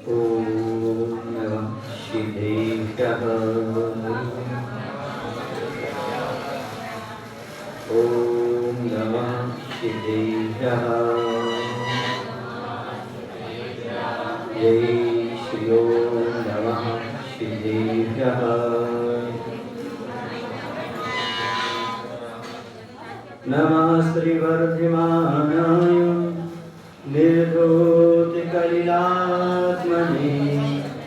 ॐ नमः शिवेभ्यः। ॐ नमः शिवेभ्यः। जय श्री ओम नमः शिवेभ्यः। नमः श्रीवर्धमानाय निर्धूतकलिलात्मने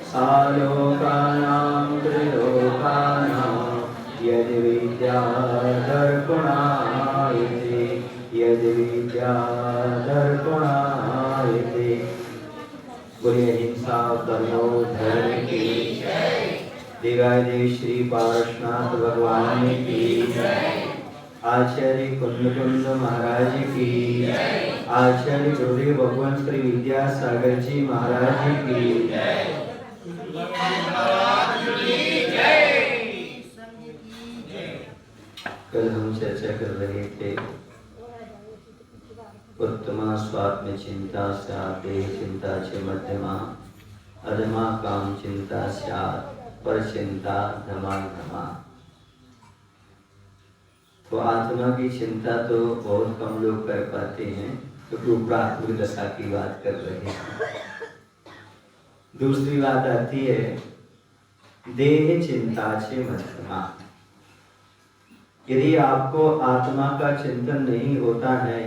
सालोकानां त्रिलोकानां यद्विद्यादर्पणायते यद्विद्यादर्पणायते। बोलिए हिंसा परमो धर्म की देवादेव श्री पारसनाथ भगवान की, आचार्य कुंद कुंद महाराज की, आचार्य गुरुदेव भगवान श्री विद्यासागर जी महाराज की। कल हम चर्चा कर रहे थे उत्तमा स्वात्म चिंता स्यात् देह चिंता च मध्यमा अधमा काम चिंता स्यात् पर चिंता धमा धमा। तो आत्मा की चिंता तो बहुत कम लोग कर पाते हैं, क्योंकि वो प्राथमिक दशा की बात कर रहे हैं। दूसरी बात आती है देह चिंता से मध्यमा। यदि आपको आत्मा का चिंतन नहीं होता है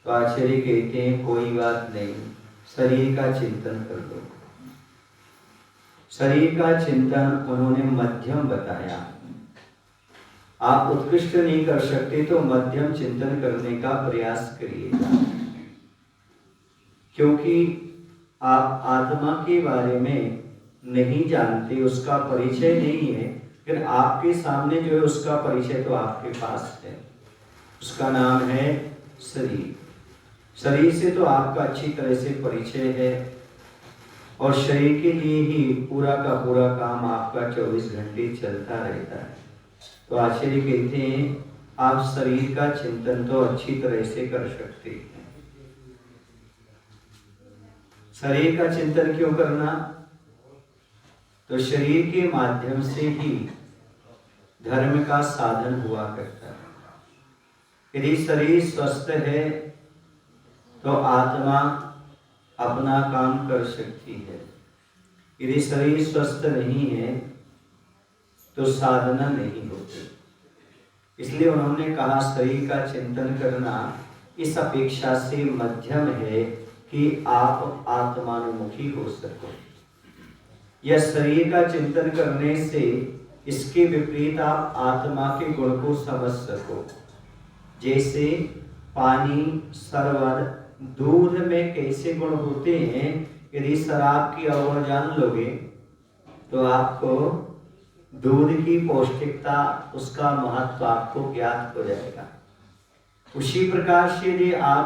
तो आचार्य कहते हैं कोई बात नहीं, शरीर का चिंतन कर लो। शरीर का चिंतन उन्होंने मध्यम बताया। आप उत्कृष्ट नहीं कर सकते तो मध्यम चिंतन करने का प्रयास करिएगा, क्योंकि आप आत्मा के बारे में नहीं जानते, उसका परिचय नहीं है। फिर आपके सामने जो है उसका परिचय तो आपके पास है, उसका नाम है शरीर। शरीर से तो आपका अच्छी तरह से परिचय है और शरीर के लिए ही पूरा का पूरा काम आपका 24 घंटे चलता रहता है। तो आचार्य कहते हैं आप शरीर का चिंतन तो अच्छी तरह से कर सकते हैं। शरीर का चिंतन क्यों करना? तो शरीर के माध्यम से ही धर्म का साधन हुआ करता है। यदि शरीर स्वस्थ है तो आत्मा अपना काम कर सकती है। यदि शरीर स्वस्थ नहीं है तो साधना नहीं होती। इसलिए उन्होंने कहा शरीर का चिंतन करना इस अपेक्षा से मध्यम है कि आप आत्मानुमुखी हो सको। यह शरीर का चिंतन करने से इसके विपरीत आप आत्मा के गुण को समझ सको। जैसे पानी, सरवर, दूध में कैसे गुण होते हैं, यदि शराब की अवगुण जान लोगे तो आपको दूध की पौष्टिकता, उसका महत्व आपको ज्ञात हो जाएगा। उसी प्रकार से यदि आप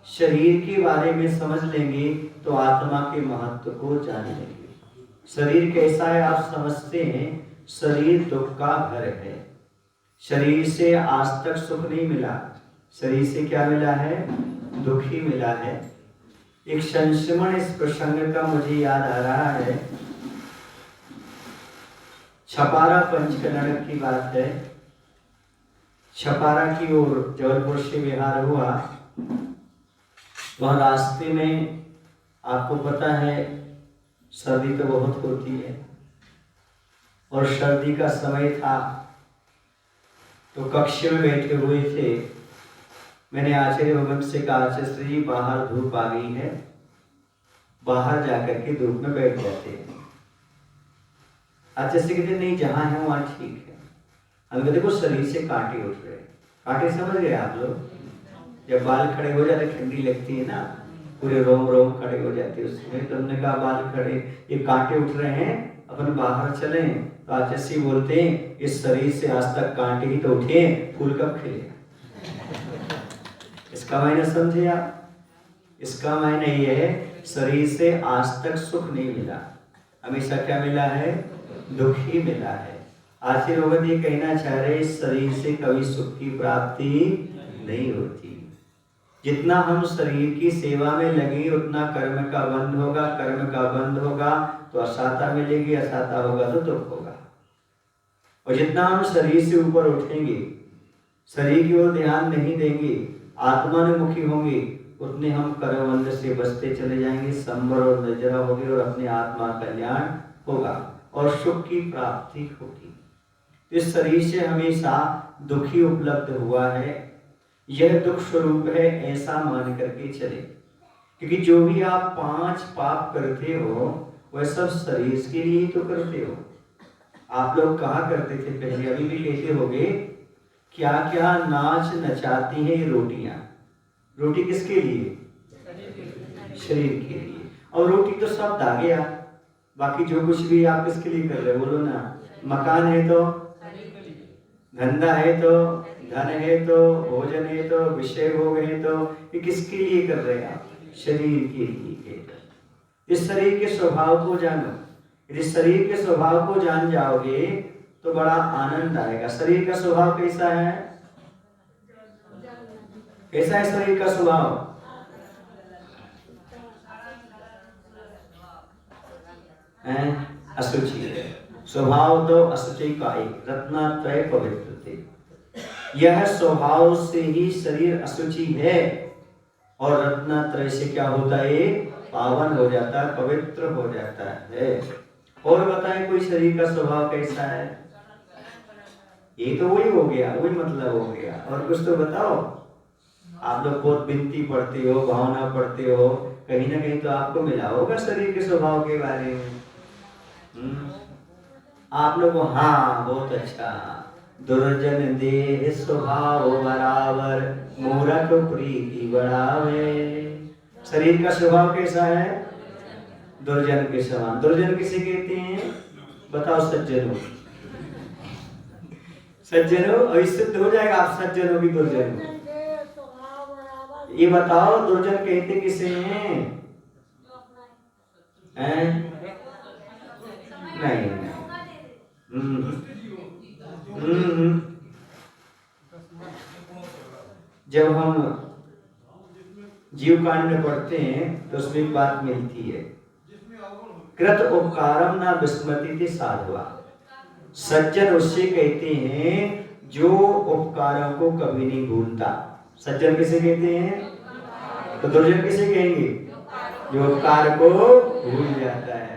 शरीर के बारे में समझ लेंगे तो आत्मा के महत्व को जान लेंगे। शरीर कैसा है आप समझते हैं, शरीर दुख का घर है। शरीर से आज तक सुख नहीं मिला, शरीर से क्या मिला है? दुख ही मिला है। एक संस्मरण इस प्रसंग का मुझे याद आ रहा है। छपारा पंचकन्नड़ की बात है। छपारा की ओर जबलपुर से विहार हुआ। वहाँ रास्ते में आपको पता है सर्दी तो बहुत होती है और सर्दी का समय था, तो कक्ष में बैठे हुए थे। मैंने आचार्य भवन से कहा आचार्य जी बाहर धूप आ गई है, बाहर जाकर के धूप में बैठ जाते हैं। आचार्य कहते नहीं, जहाँ है वहाँ ठीक है। हम देखो शरीर से कांटे उठ रहे। कांटे समझ गए आप लोग? जब बाल खड़े हो जाते ठंडी लगती है ना, पूरे रोम रोम खड़े हो जाते हैं उसमें। तो हमने कहा बाल खड़े, ये कांटे उठ रहे हैं, अपन बाहर चले। तो आचार्य बोलते हैं इस शरीर से आज तक कांटे ही तो उठे, फूल कब खिले? इसका मायने समझे आप? इसका मायने ये है शरीर से आज तक सुख नहीं मिला, हमेशा क्या मिला है? दुख ही मिला है। आचार्य भगवत ये कहना चाह रहे शरीर से कभी सुख की प्राप्ति नहीं होती। जितना हम शरीर की सेवा में लगे उतना कर्म का बंध होगा, कर्म का बंध होगा तो असाता मिलेगी, असाता होगा तो दुख होगा। और जितना हम शरीर से ऊपर उठेंगे, शरीर की ओर ध्यान नहीं देंगे, आत्मानुमुखी होंगे, उतने हम कर्मबंध से बचते चले जाएंगे, संबर और निर्जरा होगी और अपने आत्मा कल्याण होगा और सुख की प्राप्ति होगी। इस शरीर से हमेशा दुखी उपलब्ध हुआ है, यह दुख स्वरूप है ऐसा मान करके चले, क्योंकि जो भी आप 5 पाप करते हो वह सब शरीर के लिए तो करते हो। आप लोग कहा करते थे पहले, अभी भी कहते होगे, क्या क्या नाच नचाती हैं ये रोटियां। रोटी किसके लिए? शरीर के लिए। और रोटी तो शब्द आ गया, बाकी जो कुछ भी आप किसके लिए कर रहे हो बोलो ना। मकान है तो, धंधा है तो, धन है तो, भोजन है तो, विषय भोग है तो, ये किसके लिए कर रहे हैं आप? शरीर के लिए। इस शरीर के स्वभाव को जानो। यदि शरीर के स्वभाव को जान जाओगे तो बड़ा आनंद आएगा। शरीर का स्वभाव कैसा है? कैसा है शरीर का स्वभाव? अशुचि है स्वभाव, तो अशुचि का एक रत्नात्रय पवित्र थे। यह स्वभाव से ही शरीर अशुचि है और रत्नात्रय से क्या होता है? पावन हो जाता है, पवित्र हो जाता है। और बताएं कोई शरीर का स्वभाव कैसा है? ये तो वही हो गया, वही मतलब हो गया। और कुछ तो बताओ। आप लोग बहुत विनती पढ़ते हो, भावना पढ़ते हो, कहीं ना कहीं तो आपको मिला होगा शरीर के स्वभाव के बारे में। आप लोग हाँ बहुत अच्छा, दुर्जन देह स्वभाव बराबर, मूर्ख प्रीति बढ़ावे। शरीर का स्वभाव कैसा है? दुर्जन के समान। दुर्जन किसे कहते हैं? बताओ सज्जनों। सज्जनों, और सिद्ध हो जाएगा आप सज्जनों की दुर्जन। ये बताओ दुर्जन कहते किसे हैं? नहीं। जब हम जीव कांड में पढ़ते हैं तो उसमें एक बात मिलती है, कृत उपकारम ना विस्मृति साधवा। सज्जन उससे कहते हैं जो उपकारों को कभी नहीं भूलता। सज्जन किसे कहते हैं? तो दुर्जन किसे कहेंगे? जो उपकार को भूल जाता है।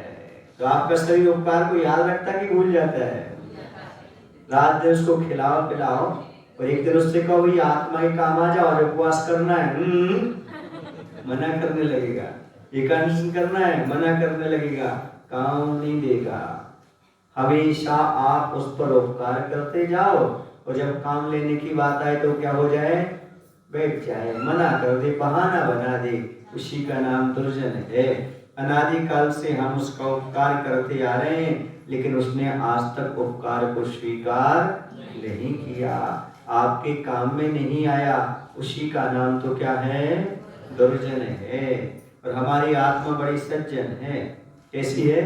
तो आपका शरीर उपकार को याद रखता है कि भूल जाता है? रात दिन उसको खिलाओ पिलाओ और एक दिन उससे कहो भाई आत्मा के काम आ जाओ और उपवास करना है, मना करने लगेगा। एकादशी करना है, मना करने लगेगा, काम नहीं देगा। हमेशा आप उस पर उपकार करते जाओ और जब काम लेने की बात आए तो क्या हो जाए? बैठ जाए, मना कर दे, बहाना बना दे। उसी का नाम दुर्जन है। अनादिकाल से हम उसका उपकार करते आ रहे हैं, लेकिन उसने आज तक उपकार को स्वीकार नहीं किया, आपके काम में नहीं आया। उसी का नाम तो क्या है? दुर्जन है। और हमारी आत्मा बड़ी सज्जन है। कैसी है?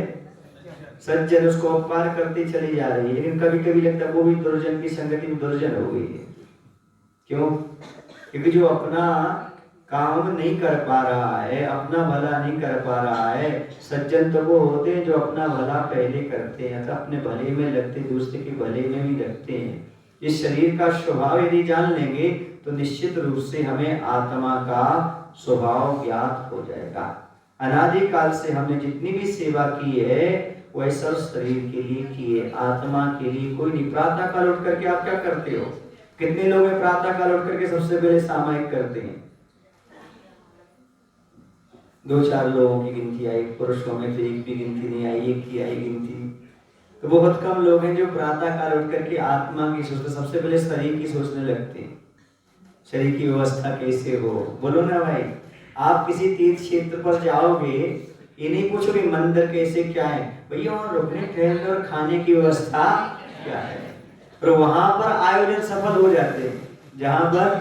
सज्जन, उसको उपकार करती चली जा रही है, लेकिन कभी कभी लगता है वो भी दुर्जन की संगति में दुर्जन हो गई है। क्यों? क्योंकि जो अपना काम नहीं कर पा रहा है, अपना भला नहीं कर पा रहा है। सज्जन तो वो होते हैं जो अपना भला पहले करते हैं, तो अपने भले में लगते, दूसरे के भले में भी लगते हैं। इस शरीर का स्वभाव यदि जान लेंगे तो निश्चित रूप से हमें आत्मा का स्वभाव ज्ञात हो जाएगा। अनादिकाल से हमने जितनी भी सेवा की है वह सब शरीर के लिए की है, आत्मा के लिए कोई नहीं। प्रातः काल उठ करके आप क्या करते हो? कितने लोग हैं प्रातः काल उठ करके सबसे पहले सामायिक करते हैं? 2-4 लोगों की गिनती आई, पुरुषों में तो एक भी गिनती नहीं आई, एक की आई गिनती। तो बहुत कम लोग हैं जो प्रातः काल उठ करके आत्मा की सोचते, सबसे पहले शरीर की सोचने लगते हैं। शरीर की व्यवस्था कैसे हो, बोलो ना भाई। आप किसी तीर्थ क्षेत्र पर जाओगे, ये नहीं पूछोगे मंदिर कैसे क्या है, भैया वहाँ रुकने ठहरने और खाने की व्यवस्था क्या है। और वहां पर आयोजन सफल हो जाते हैं जहां पर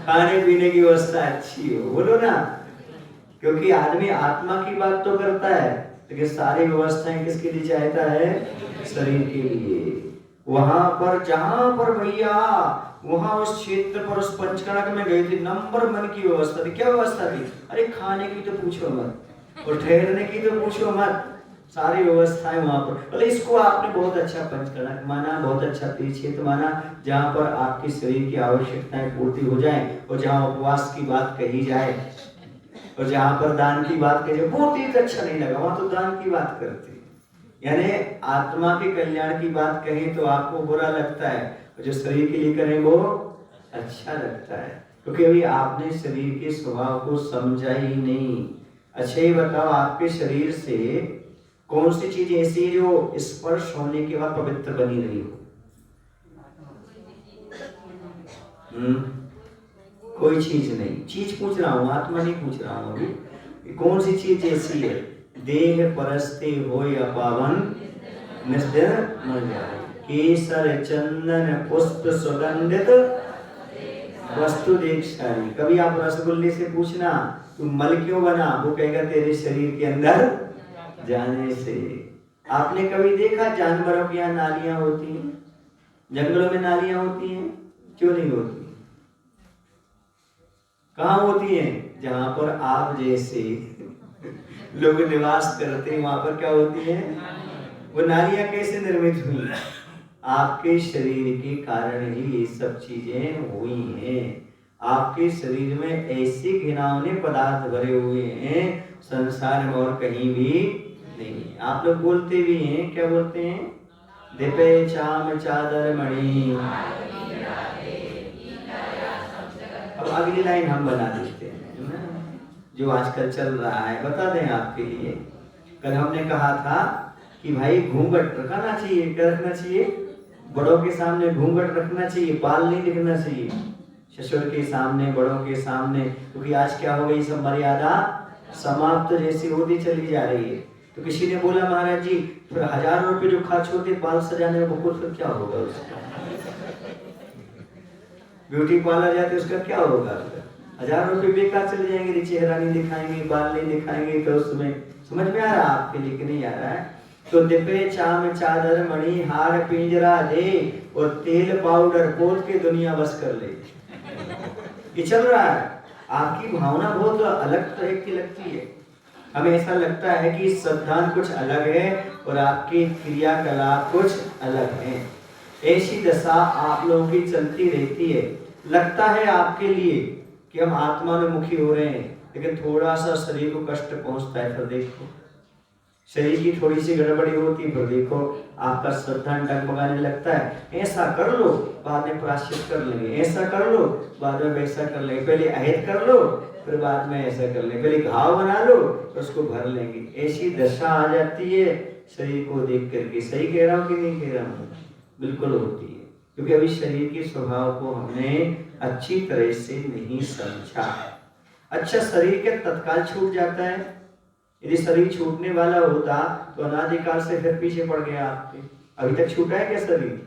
खाने पीने की व्यवस्था अच्छी हो, बोलो ना। क्योंकि आदमी आत्मा की बात तो करता है, लेकिन सारी व्यवस्थाएं किसके लिए चाहता है? शरीर के लिए। वहां पर जहां पर भैया वहां उस क्षेत्र पर उस पंचकर्णक में गए थे, नंबर 1 की व्यवस्था थी। क्या व्यवस्था थी? अरे खाने की तो पूछो मत। और ठहरने की तो पूछो मत, सारी व्यवस्थाएं वहां पर। बोले इसको आपने बहुत अच्छा पंचकर्म माना, बहुत अच्छा तीर्थ माना, जहाँ पर आपकी शरीर की आवश्यकताएं पूर्ति हो जाए, और जहाँ उपवास की बात कही जाए, और जहाँ पर दान की बात कही जाए। वो तीर्थ अच्छा नहीं लगा, वहां तो दान की बात करते, यानी आत्मा के कल्याण की बात कहें तो आपको बुरा लगता है, और जो शरीर के लिए करें वो अच्छा लगता है, क्योंकि अभी आपने शरीर के स्वभाव को समझा ही नहीं। अच्छा ये बताओ, आपके शरीर से कौन सी चीज ऐसी है जो स्पर्श होने के बाद पवित्र बनी रही हो? कोई चीज नहीं। चीज पूछ रहा हूँ, आत्मा नहीं पूछ रहा हूँ अभी। कौन सी चीज ऐसी है? देह परस्ते हो या पावन निस्दिन मर जाए, केसर चंदन पुष्प सुगंधित वस्तु देख सारी। कभी आप रसगुल्ले से पूछना तू मल क्यों बना, वो कहेगा तेरे शरीर के अंदर जाने से। आपने कभी देखा जानवरों की यहाँ नालियां होती हैं, जंगलों में नालियां होती हैं? क्यों नहीं होती? कहाँ होती हैं? जहां पर आप जैसे लोग निवास करते हैं, वहां पर क्या होती है? वो नालियां कैसे निर्मित हुई? आपके शरीर के कारण ही ये सब चीजें हुई हैं। आपके शरीर में ऐसे घिनौने पदार्थ भरे हुए हैं संसार में और कहीं भी नहीं। आप लोग बोलते भी हैं, क्या बोलते हैं? दिपे चाम चादर मणि। अब अगली लाइन हम बना देते हैं ना, जो आजकल चल रहा है। बता दें आपके लिए, कल हमने कहा था कि भाई घूंघट रखना चाहिए। क्या रखना चाहिए? बड़ों के सामने घूंघट रखना चाहिए, बाल नहीं दिखना चाहिए ससुर के सामने, बड़ों के सामने, क्योंकि आज क्या हो गई, सब मर्यादा समाप्त जैसी होती चली जा रही है। तो किसी ने बोला महाराज जी फिर 1000 रुपए जो खर्च होते बाल सजाने में, बहुत फिर क्या होगा उसका? ब्यूटी पार्लर जाते उसका क्या होगा? 1000 रुपए बेकार चले जाएंगे, चेहरा नहीं दिखाएंगे, बाल नहीं दिखाएंगे। तो उसमें समझ में आ रहा है आपके लिए कि नहीं आ रहा है? तो दिपे चाम चादर मणि हार पिंजरा दे, और तेल पाउडर पोत के दुनिया बस कर ले। ये चल रहा है। आपकी भावना बहुत अलग तरह की लगती है। हमें ऐसा लगता है कि सिद्धांत कुछ अलग है और आपकी क्रियाकलाप कुछ अलग है। ऐसी दशा आप लोगों की चलती रहती है। लगता है आपके लिए कि हम आत्मानुमुखी हो रहे हैं, लेकिन थोड़ा सा शरीर को कष्ट पहुंचता है, फिर देखो शरीर की थोड़ी सी गड़बड़ी होती है, फिर देखो आपका श्रद्धा डगमगाने लगता है। ऐसा कर लो, बाद में प्रायश्चित कर लेंगे, ऐसा कर लो, बाद में वैसा कर लेंगे, पहले अहित कर लो, फिर बाद में ऐसा कर लेंगे, पहले घाव बना लो तो उसको भर लेंगे। ऐसी दशा आ जाती है शरीर को देख करके। सही कह रहा हूँ कि नहीं कह रहा हूँ? बिल्कुल होती है, क्योंकि अभी शरीर के स्वभाव को हमने अच्छी तरह से नहीं समझा। अच्छा, शरीर के तत्काल छूट जाता है। यदि शरीर छूटने वाला होता तो अनादिकाल से फिर पीछे पड़ गया आपके। अभी तक छूटा है क्या शरीर?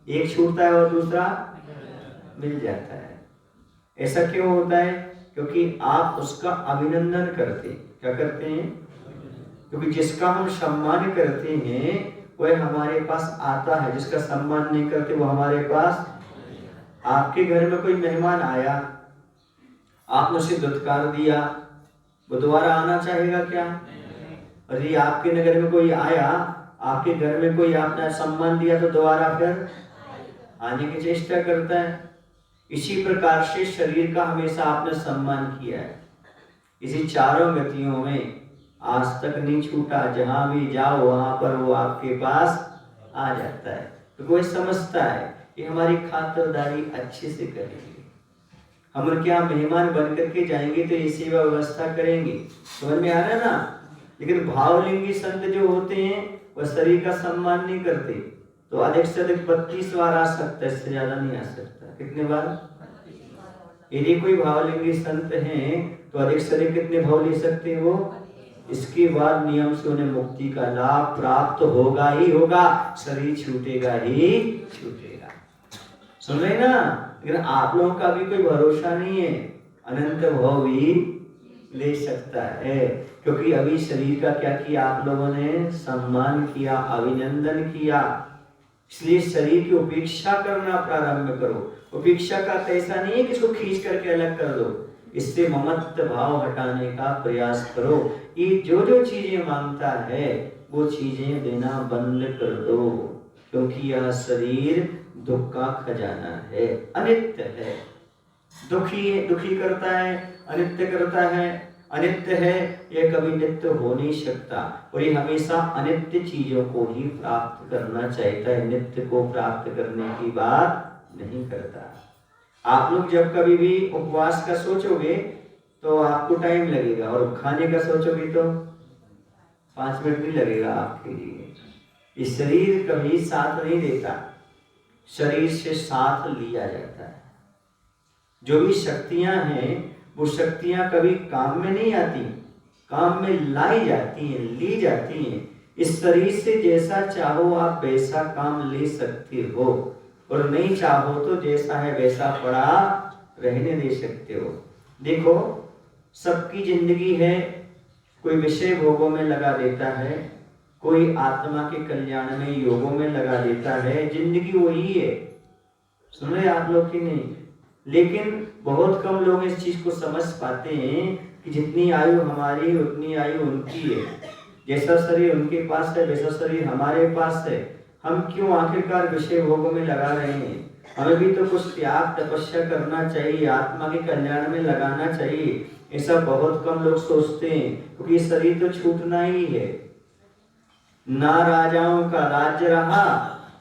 एक छूटता है और दूसरा मिल जाता है। ऐसा क्यों होता है? क्योंकि आप उसका अभिनंदन करते। क्या करते हैं? क्योंकि जिसका हम सम्मान करते हैं वह हमारे पास आता है, जिसका सम्मान नहीं करते वो हमारे पास। आपके घर में कोई मेहमान आया, आपने उसे दुत्कार दिया, वो दोबारा आना चाहेगा क्या? और यदि आपके नगर में कोई आया, आपके घर में कोई आपने सम्मान दिया, तो दोबारा फिर आने की चेष्टा करता है। इसी प्रकार से शरीर का हमेशा आपने सम्मान किया है। इसी चारों गतियों में आज तक नहीं छूटा। जहां भी जाओ वहां पर वो आपके पास आ जाता है। तो कोई समझता है कि हमारी खातिरदारी अच्छे से करेंगे, हम उनके यहाँ मेहमान बन करके जाएंगे तो ये सेवा व्यवस्था करेंगे। समझ में आ रहा है ना? लेकिन भावलिंगी संत जो होते हैं वह शरीर का सम्मान नहीं करते, तो अधिक से अधिक 32 बार आ सकता है, इससे ज्यादा नहीं आ सकता। कितने बार? यदि कोई भावलिंगी संत हैं तो अधिक से अधिक कितने भाव ले सकते हैं वो? इसके बाद नियम से उन्हें मुक्ति का लाभ प्राप्त होगा ही होगा, शरीर छूटेगा ही छूटेगा। सुन रहे ना? लेकिन आप लोगों का भी कोई भरोसा नहीं है, अनंत भाव भी ले सकता है, क्योंकि अभी शरीर का क्या किया आप लोगों ने? सम्मान किया, अभिनंदन किया। इसलिए शरीर की उपेक्षा करना प्रारंभ करो। उपेक्षा का ऐसा नहीं है कि इसको खींच करके अलग कर दो, इससे ममत्व भाव हटाने का प्रयास करो। ये जो जो चीजें मांगता है वो चीजें देना बंद कर दो, क्योंकि यह शरीर दुख का खजाना है, अनित्य है। दुखी करता है, अनित्य करता है, अनित्य है, यह कभी नित्य हो नहीं सकता। और ये हमेशा अनित्य चीजों को ही प्राप्त करना चाहता है, नित्य को प्राप्त करने की बात नहीं करता। आप लोग जब कभी भी उपवास का सोचोगे तो आपको टाइम लगेगा, और खाने का सोचोगे तो 5 मिनट भी लगेगा आपके लिए। इस शरीर कभी साथ नहीं देता, शरीर से साथ लिया जाता है। जो भी शक्तियां हैं वो शक्तियां कभी काम में नहीं आती, काम में लाई जाती हैं, ली जाती हैं। इस शरीर से जैसा चाहो आप वैसा काम ले सकते हो, और नहीं चाहो तो जैसा है वैसा पड़ा रहने दे सकते हो। देखो, सबकी जिंदगी है, कोई विषय भोगों में लगा देता है, कोई आत्मा के कल्याण में योगों में लगा देता है। जिंदगी वही है, सुन रहे आप लोग की नहीं? लेकिन बहुत कम लोग इस चीज को समझ पाते हैं कि जितनी आयु हमारी है उतनी आयु उनकी है। जैसा शरीर उनके पास है वैसा शरीर हमारे पास है। हम क्यों आखिरकार विषय भोगों में लगा रहे हैं? हमें भी तो कुछ त्याग तपस्या करना चाहिए, आत्मा के कल्याण में लगाना चाहिए। ऐसा बहुत कम लोग सोचते हैं, क्योंकि शरीर तो छूटना ही है। ना राजाओं का राज्य रहा,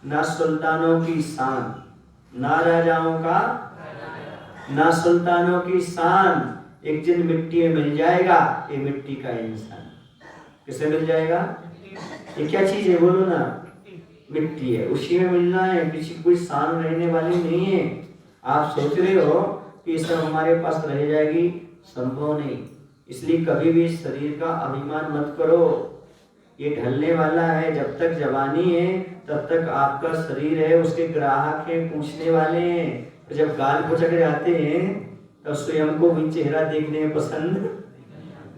ना सुल्तानों की शान। ना राजाओं का, ना सुल्तानों की शान। एक दिन मिट्टी में मिल जाएगा ये मिट्टी का इंसान। किसे मिल जाएगा? ये क्या चीज है बोलो ना? मिट्टी है, उसी में मिलना है, किसी कोई शान रहने वाली नहीं है। आप सोच रहे हो कि ये सब हमारे पास रह जाएगी, संभव नहीं। इसलिए कभी भी शरीर का अभिमान मत करो, ये ढलने वाला है। जब तक जवानी है तब तक आपका शरीर है, उसके ग्राहक हैं, पूछने वाले हैं। तो जब गाल कुचक जाते हैं तब स्वयं को भी चेहरा देखने में पसंद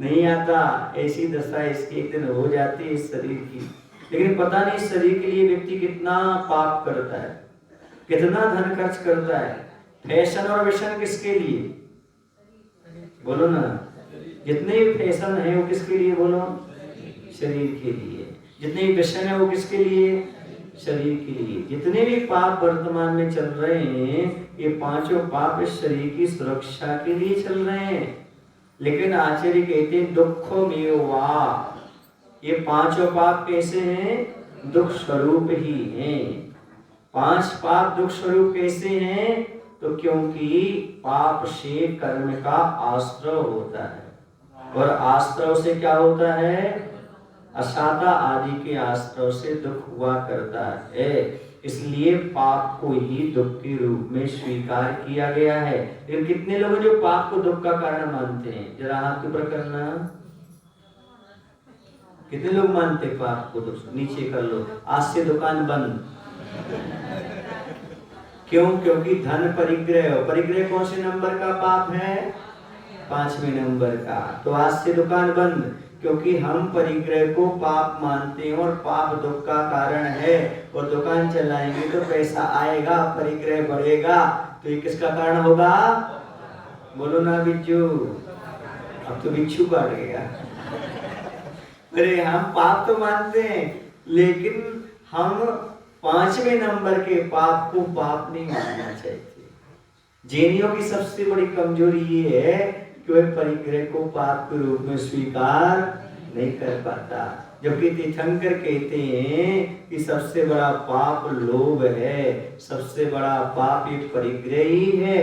नहीं आता। ऐसी दशा इसकी एक दिन हो जाती है इस शरीर की। लेकिन पता नहीं इस शरीर के लिए व्यक्ति कितना पाप करता है, कितना धन खर्च करता है। फैशन और विशन किसके लिए बोलो ना? जितने भी फैशन है वो किसके लिए बोलो? शरीर के लिए। जितने भी विशन है वो किसके लिए? शरीर के लिए। जितने भी पाप वर्तमान में चल रहे हैं ये पांचों पाप इस शरीर की सुरक्षा के लिए चल रहे हैं। लेकिन आचार्य कहते हैं दुखो मेवा, ये पांचों पाप कैसे हैं? दुख स्वरूप ही हैं। 5 पाप दुख स्वरूप कैसे हैं? तो क्योंकि पाप से कर्म का आश्रय होता है, और आश्रय से क्या होता है? असादा आदि के आश्रय से दुख हुआ करता है। इसलिए पाप को ही दुख के रूप में स्वीकार किया गया है। लेकिन कितने लोग जो पाप को दुख का कारण मानते हैं? जरा हाथ ऊपर करना। कितने लोग मानते पाप को दुख? नीचे कर लो। आज से दुकान बंद। क्यों? क्योंकि धन परिग्रह। परिग्रह कौन से नंबर का पाप है? 5वें नंबर का। तो आज से दुकान बंद, क्योंकि हम परिग्रह को पाप मानते हैं और पाप दुख का कारण है। और दुकान चलाएंगे तो पैसा आएगा, परिग्रह बढ़ेगा, तो ये किसका कारण होगा? बोलो ना बिच्छू। अब तो बिच्छू काट गया। अरे हम पाप तो मानते हैं, लेकिन हम 5वें नंबर के पाप को पाप नहीं मानना चाहिए। जैनियों की सबसे बड़ी कमजोरी ये है कि वह परिग्रह को पाप के रूप में स्वीकार नहीं कर पाता। जबकि तीर्थंकर कहते हैं कि सबसे बड़ा पाप लोभ है, सबसे बड़ा पाप ये परिग्रह ही है।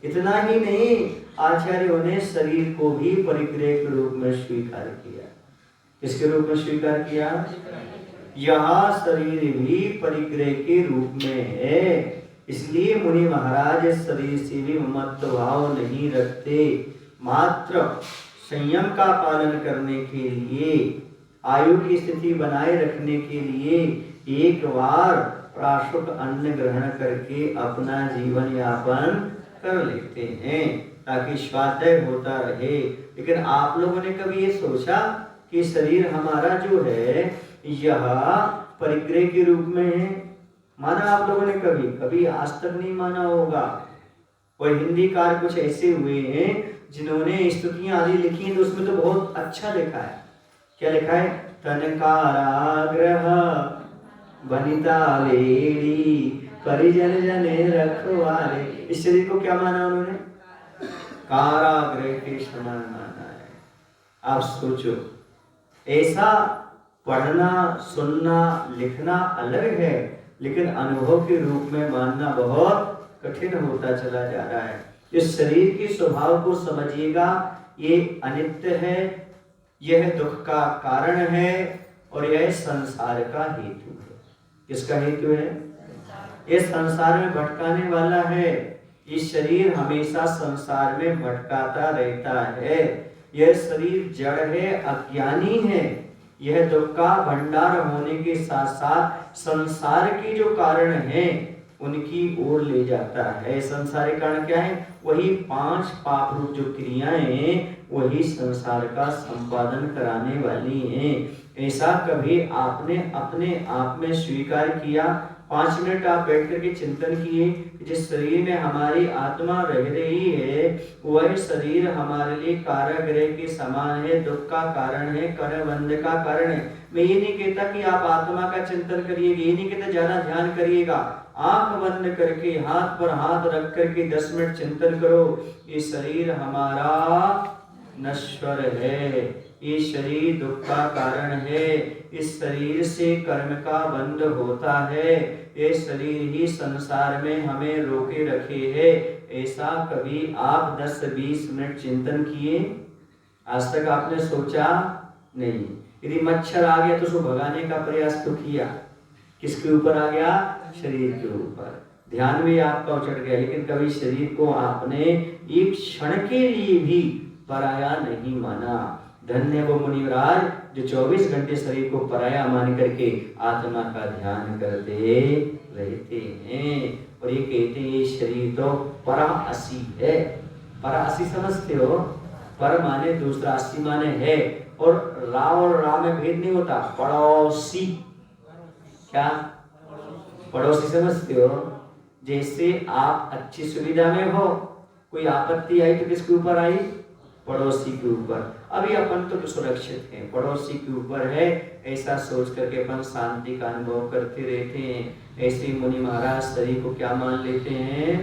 इतना ही नहीं, आचार्यों ने शरीर को भी परिग्रह के रूप में स्वीकार किया। किसके रूप में स्वीकार किया? यह शरीर भी परिग्रह के रूप में है। इसलिए मुनि महाराज शरीर से भी ममत्व भाव नहीं रखते। मात्र संयम का पालन करने के लिए, आयु की स्थिति बनाए रखने के लिए एक बार प्राशुक अन्न ग्रहण करके अपना जीवन यापन कर लेते हैं, ताकि स्वाध्याय होता रहे। लेकिन आप लोगों ने कभी ये सोचा कि शरीर हमारा जो है यह परिग्रह के रूप में है? माना आप लोगों ने कभी? कभी आज तक नहीं माना होगा। और हिंदी कार कुछ ऐसे हुए हैं जिन्होंने स्तुतियां आदि लिखी हैं तो उसमें तो बहुत अच्छा लिखा है। क्या लिखा है? तन काराग्रह बनिता लेडी परिजन जने रखवाले। इस शरीर को क्या माना उन्होंने? कारागृह के समान माना है। आप सोचो, ऐसा पढ़ना सुनना लिखना अलग है, लेकिन अनुभव के रूप में मानना बहुत कठिन होता चला जा रहा है। इस शरीर के स्वभाव को समझिएगा, ये अनित्य है, यह दुख का कारण है और यह संसार का हेतु है। किसका हेतु है? ये संसार में भटकाने वाला है। ये शरीर हमेशा संसार में भटकाता रहता है। यह शरीर जड़ है, अज्ञानी है। यह दुख का भंडार होने के साथ साथ संसार के जो कारण हैं उनकी ओर ले जाता है। संसार के कारण क्या है? वही 5 पाप रूप जो क्रियाएं, वही संसार का संपादन कराने वाली हैं। ऐसा कभी आपने अपने आप में स्वीकार किया? 5 मिनट आप बैठ करके चिंतन किए, जिस शरीर में हमारी आत्मा रह रही है वह शरीर हमारे लिए कारागृह के समान है, दुख का कारण है, करबंध का कारण है। मैं ये नहीं कहता कि आप आत्मा का चिंतन करिएगा, ये नहीं कहता ज्यादा ध्यान करिएगा। आंख बंद करके हाथ पर हाथ रख करके 10 मिनट चिंतन करो। ये शरीर हमारा नश्वर है, ये शरीर दुख का कारण है, इस शरीर से कर्म का बंध होता है, ये शरीर ही संसार में हमें रोके रखे है। ऐसा कभी आप 10-20 मिनट चिंतन किए? आज तक आपने सोचा नहीं। यदि मच्छर आ गया तो उसको भगाने का प्रयास तो किया, किसके ऊपर आ गया? शरीर के ऊपर। ध्यान भी आपका उचट गया, लेकिन कभी शरीर को आपने एक क्षण के लिए भी पराया नहीं माना। धन्य वो मुनिवराज जो 24 घंटे शरीर को पराया मान करके आत्मा का ध्यान करते रहते हैं। और ये कहते हैं ये शरीर तो परासी है। परासी समझते हो? पर माने दूसरा, असी माने है। और रा और रा में भेद नहीं होता। पड़ोसी, क्या पड़ोसी समझते हो? जैसे आप अच्छी सुविधा में हो, कोई आपत्ति आई तो किसके ऊपर आई? पड़ोसी के ऊपर। अभी अपन तो सुरक्षित हैं, पड़ोसी के ऊपर है, ऐसा सोच करके अपन शांति का अनुभव करते रहते हैं। ऐसे मुनि महाराज शरीर को क्या मान लेते हैं?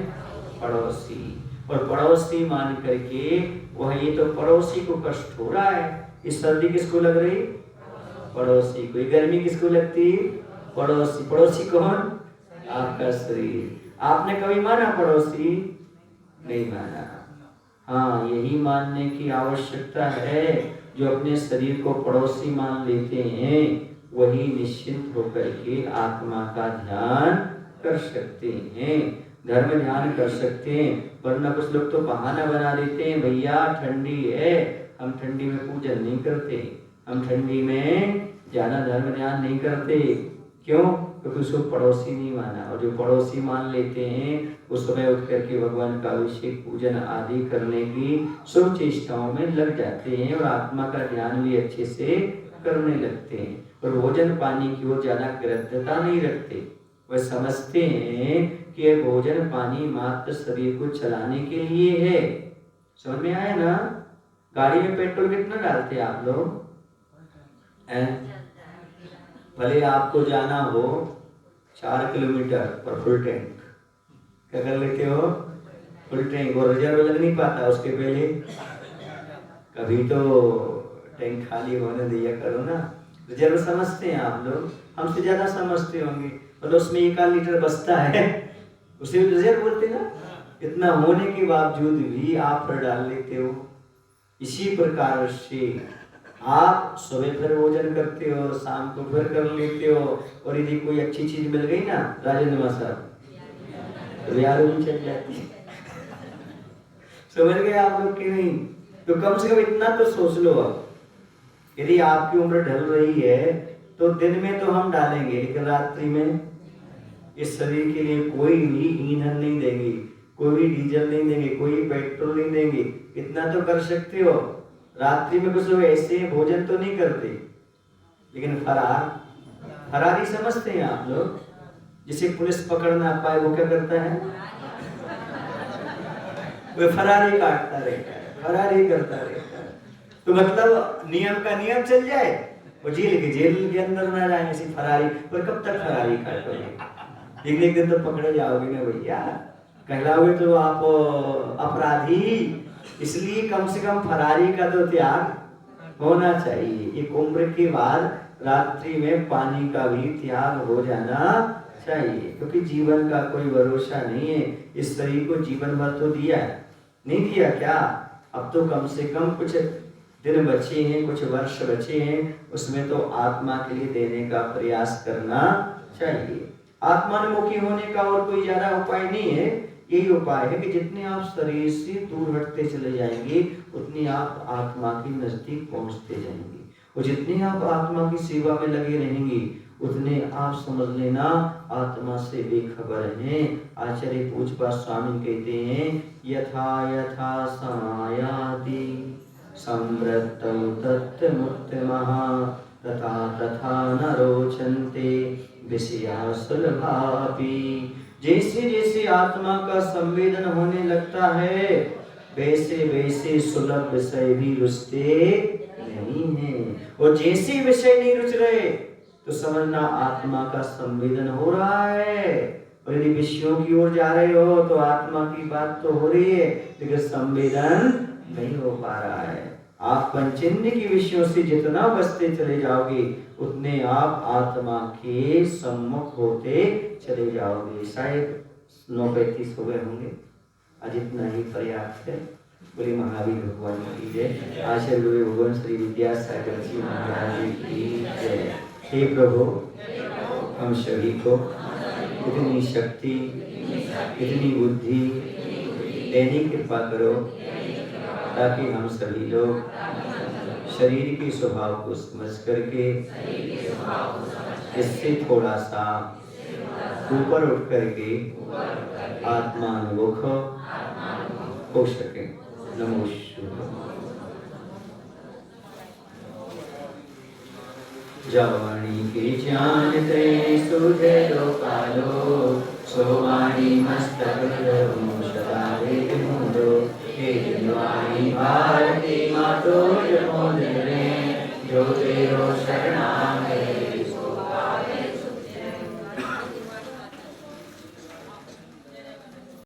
पड़ोसी। और पड़ोसी मान करके वह, ये तो पड़ोसी को कष्ट हो रहा है। इस सर्दी किसको लग रही? पड़ोसी को। गर्मी किसको लगती? पड़ोसी। पड़ोसी कौन? आपका शरीर। आपने कभी माना पड़ोसी? नहीं माना। हाँ, यही मानने की आवश्यकता है। जो अपने शरीर को पड़ोसी मान लेते हैं वही निश्चिंत होकर के आत्मा का ध्यान कर सकते हैं, धर्म ध्यान कर सकते हैं। वरना कुछ लोग तो बहाना बना देते हैं, भैया ठंडी है, हम ठंडी में पूजन नहीं करते, हम ठंडी में ज्यादा धर्म ध्यान नहीं करते। क्यों? क्योंकि उसको पड़ोसी नहीं माना। और जो पड़ोसी मान लेते हैं उस समय उठ करके भगवान का अभिषेक पूजन आदि करने की शुभ चेष्टाओं में लग जाते हैं और आत्मा का ध्यान भी अच्छे से करने लगते हैं। और भोजन पानी की ओर ज्यादा ग्रद्धता नहीं रखते। वह समझते हैं कि यह भोजन पानी मात्र शरीर को चलाने के लिए है। समझ में आया ना? गाड़ी में पेट्रोल कितना डालते आप लोग? भले आपको जाना हो 4 किलोमीटर पर फुल टैंक, क्या कर लेते हो? Full tank. और रिजर्व लग नहीं पाता उसके पहले, कभी तो टैंक खाली होने दिया करो ना। रिजर्व समझते हैं आप लोग, हमसे ज्यादा समझते होंगे। मतलब उसमें 1 लीटर बचता है, उसे रिजर्व बोलते ना। इतना होने के बावजूद भी आप फिर डाल लेते हो। इसी प्रकार से आप सुबह फिर भोजन करते हो, शाम को फिर कर लेते हो। और यदि कोई अच्छी चीज मिल गई ना राजेंद्र साहब, तो यार भी चल जाती है। समझ गए आप लोग कि नहीं? तो कम से कम इतना तो सोच लो। अब यदि आपकी उम्र ढल रही है तो दिन में तो हम डालेंगे, लेकिन रात्रि में इस शरीर के लिए कोई भी ईंधन नहीं देंगे, कोई भी डीजल नहीं देंगे, कोई पेट्रोल नहीं देंगे। इतना तो कर सकते हो। रात्रि में कुछ लोग ऐसे भोजन तो नहीं करते, लेकिन फरारी समझते हैं आप लोग। जिसे पुलिस पकड़ ना पाए वो क्या करता है? वो फरारी काटता रहता है। फरारी करता रहता है। तो मतलब नियम का नियम चल जाए, वो जेल के अंदर ना जाए, ऐसी फरारी। पर कब तक फरारी करोगे? एक दिन तो पकड़े जाओगे ना भैया, कहलाओगे तो आप अपराधी। इसलिए कम से कम फरारी का तो त्याग होना चाहिए। एक उम्र के बाद रात्रि में पानी का भी त्याग हो जाना चाहिए, क्योंकि जीवन का कोई भरोसा नहीं है। इस शरीर को जीवन भर तो दिया है, नहीं दिया क्या? अब तो कम से कम कुछ दिन बचे हैं, कुछ वर्ष बचे हैं, उसमें तो आत्मा के लिए देने का प्रयास करना चाहिए। आत्मानुमुखी होने का और कोई ज्यादा उपाय नहीं है। यही उपाय है कि जितने आप शरीर से दूर हटते चले जाएंगे, उतनी आप आत्मा के नजदीक पहुंचते जाएंगे। और जितने आप आत्मा की सेवा में लगे रहेंगे, उतने आप समझ लेना आत्मा से बेखबर हैं। आचार्य पूज्यपाद स्वामी कहते हैं, यथा यथा समायाति संवृत्तौ तत्मुत्तमः तथा तथा न रोचन्ते विषया सुलभापि। जैसे जैसे आत्मा का संवेदन होने लगता है, वैसे वैसे सुलभ विषय भी रुचते नहीं है। और जैसे विषय नहीं रुच रहे तो समझना आत्मा का संवेदन हो रहा है। और यदि विषयों की ओर जा रहे हो तो आत्मा की बात तो हो रही है, लेकिन संवेदन नहीं हो पा रहा है। आप पंचेंद्रिय के विषयों से जितना बचते चले जाओगे, उतने आप आत्मा के सम्मुख होते चले जाओगे। शायद 9:35 हो गए होंगे, आज इतना ही पर्याप्त है। बोले महावीर भगवान की जय। आचार्य गुरु भगवान श्री विद्यासागर जी महाराज की जय। हे प्रभु, हम सभी को इतनी शक्ति, इतनी बुद्धि देने की कृपा करो, ताकि हम सभी लोग शरीर के स्वभाव को समझ करके इससे थोड़ा सा ऊपर उठ करके आत्मानुमुख हो सके। नमो शिवाय। जवानी के जानते सूझे लोकालो, सोवाणी मस्तक सदा वेद मुंडो। हे जनवाणी भारती मातो जमो जो तेरो शरणा